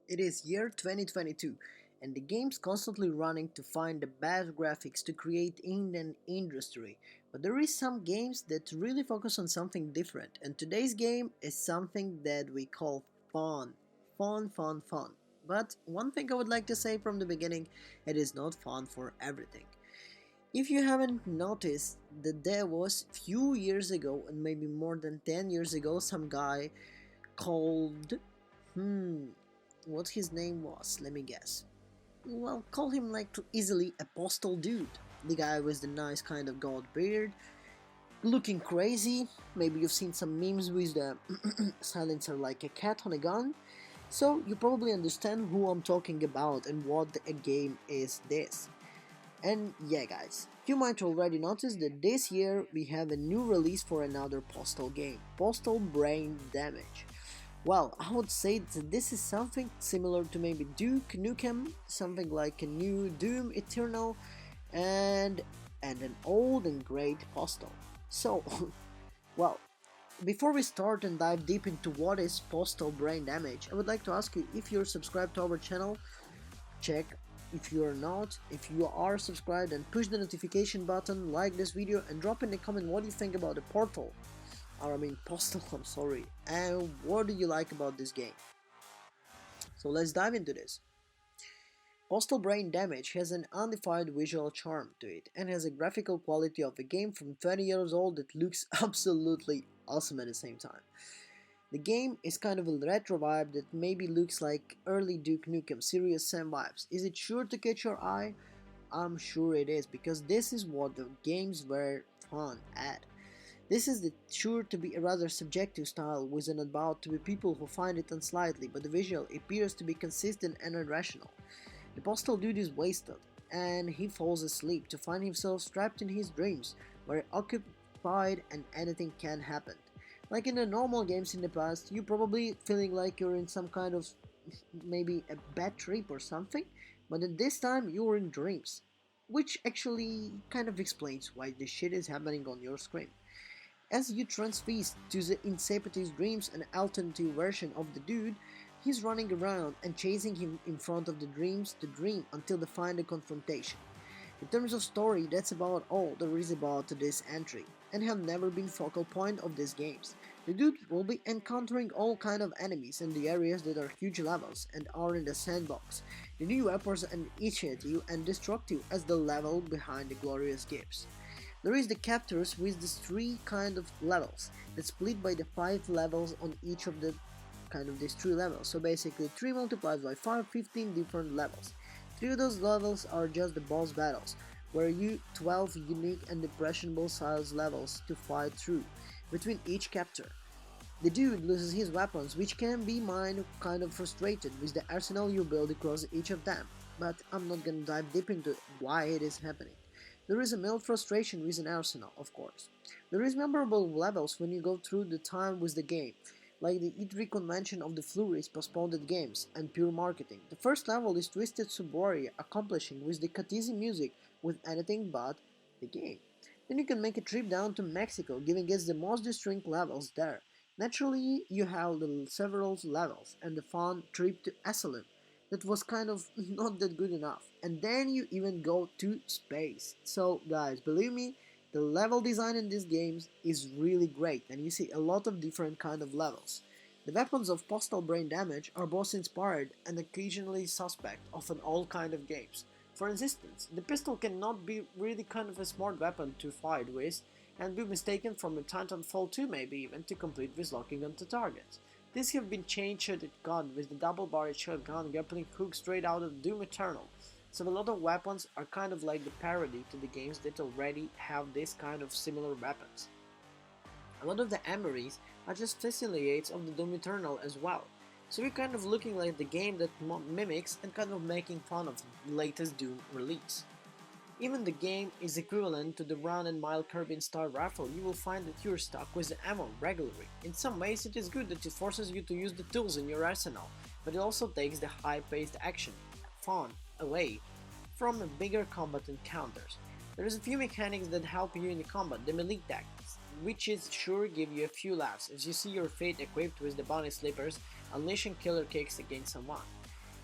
It is year 2022 and the game's constantly running to find the best graphics to create in an industry. But there is some games that really focus on something different, and today's game is something that we call fun. Fun, fun, fun. But one thing I would like to say from the beginning, it is not fun for everything. If you haven't noticed that there was few years ago and maybe more than 10 years ago some guy called hmm what his name was, let me guess. Well, call him like too easily a postal dude. The guy with the nice kind of gold beard, looking crazy. Maybe you've seen some memes with the silencer like a cat on a gun. So you probably understand who I'm talking about and what a game is this. And yeah guys, you might already notice that this year we have a new release for another postal game, Postal Brain Damage. Well, I would say that this is something similar to maybe Duke Nukem, something like a new Doom Eternal, and an old and great Postal. So, well, before we start and dive deep into what is Postal Brain Damage, I would like to ask you if you're subscribed to our channel, check. If you are not, if you are subscribed, and push the notification button, like this video, and drop in a comment what you think about the portal. Or I mean Postal, I'm sorry. And what do you like about this game? So let's dive into this. Postal Brain Damage has an undefined visual charm to it and has a graphical quality of a game from 20 years old that looks absolutely awesome at the same time. The game is kind of a retro vibe that maybe looks like early Duke Nukem Serious Sam vibes. Is it sure to catch your eye? I'm sure it is, because this is what the games were fun at. This is sure to be a rather subjective style with an about to be people who find it unsightly, but the visual appears to be consistent and irrational. The postal dude is wasted, and he falls asleep to find himself trapped in his dreams, where occupied and anything can happen. Like in the normal games in the past, you probably feeling like you're in some kind of maybe a bad trip or something, but at this time you're in dreams, which actually kind of explains why this shit is happening on your screen. As you transfix to the Insepti's dreams, an alternative version of the dude, he's running around and chasing him in front of the dreams to dream until they find a confrontation. In terms of story, that's about all there is about this entry, and have never been focal point of these games. The dude will be encountering all kind of enemies in the areas that are huge levels and are in the sandbox. The new weapons are initiative and destructive as the level behind the glorious gifts. There is the captors with these three kind of levels that split by the 5 levels on each of the kind of these 3 levels. So basically 3 multiplied by 5, 15 different levels. 3 of those levels are just the boss battles, where you 12 unique and impressionable size levels to fight through between each captor. The dude loses his weapons, which can be mind kind of frustrated with the arsenal you build across each of them, but I'm not gonna dive deep into why it is happening. There is a mild frustration with an arsenal, of course. There is memorable levels when you go through the time with the game, like the E3 convention of the Flurries postponed games and pure marketing. The first level is Twisted Subway accomplishing with the Katizi music with anything but the game. Then you can make a trip down to Mexico, giving us the most distinct levels there. Naturally, you have the several levels and the fun trip to Asylum that was kind of not that good enough. And then you even go to space. So guys, believe me, the level design in these games is really great and you see a lot of different kind of levels. The weapons of Postal Brain Damage are both inspired and occasionally suspect of an all kind of games. For instance, the pistol cannot be really kind of a smart weapon to fight with and be mistaken from a Titanfall 2 maybe even to complete with locking onto targets. These have been changed to the gun with the double-barreled shotgun grappling hook straight out of Doom Eternal. So a lot of weapons are kind of like the parody to the games that already have this kind of similar weapons. A lot of the emeries are just facilities of the Doom Eternal as well. So you're kind of looking like the game that mimics and kind of making fun of the latest Doom release. Even the game is equivalent to the run and mile carbine style rifle. You will find that you're stuck with the ammo regularly. In some ways it is good that it forces you to use the tools in your arsenal, but it also takes the high-paced action, fun, away from bigger combat encounters. There is a few mechanics that help you in the combat, the melee tactics, which is sure give you a few laughs as you see your fate equipped with the bunny slippers unleashing killer kicks against someone.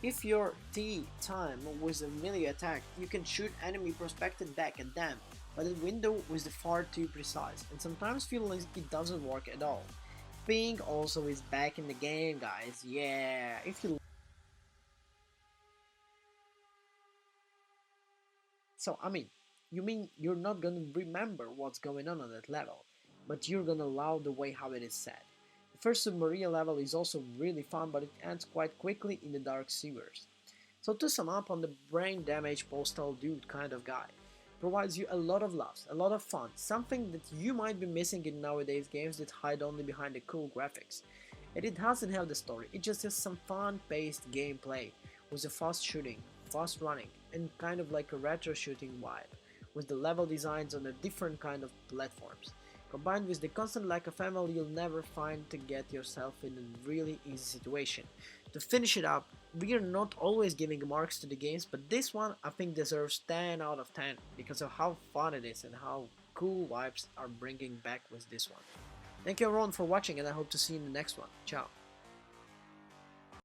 If your T time was a melee attack, you can shoot enemy prospected back at them, but the window was far too precise, and sometimes feel like it doesn't work at all. Ping also is back in the game, guys. Yeah, if you so I mean, you mean you're not gonna remember what's going on that level, but you're gonna love the way how it is set. The first submarine level is also really fun, but it ends quite quickly in the dark sewers. So to sum up, on the brain damage postal dude kind of guy, provides you a lot of laughs, a lot of fun, something that you might be missing in nowadays games that hide only behind the cool graphics. And it doesn't have the story, it just has some fun-paced gameplay, with a fast shooting, fast running, and kind of like a retro shooting vibe, with the level designs on a different kind of platforms. Combined with the constant lack of ammo, you'll never find to get yourself in a really easy situation. To finish it up, we are not always giving marks to the games, but this one I think deserves 10 out of 10 because of how fun it is and how cool vibes are bringing back with this one. Thank you everyone for watching, and I hope to see you in the next one. Ciao.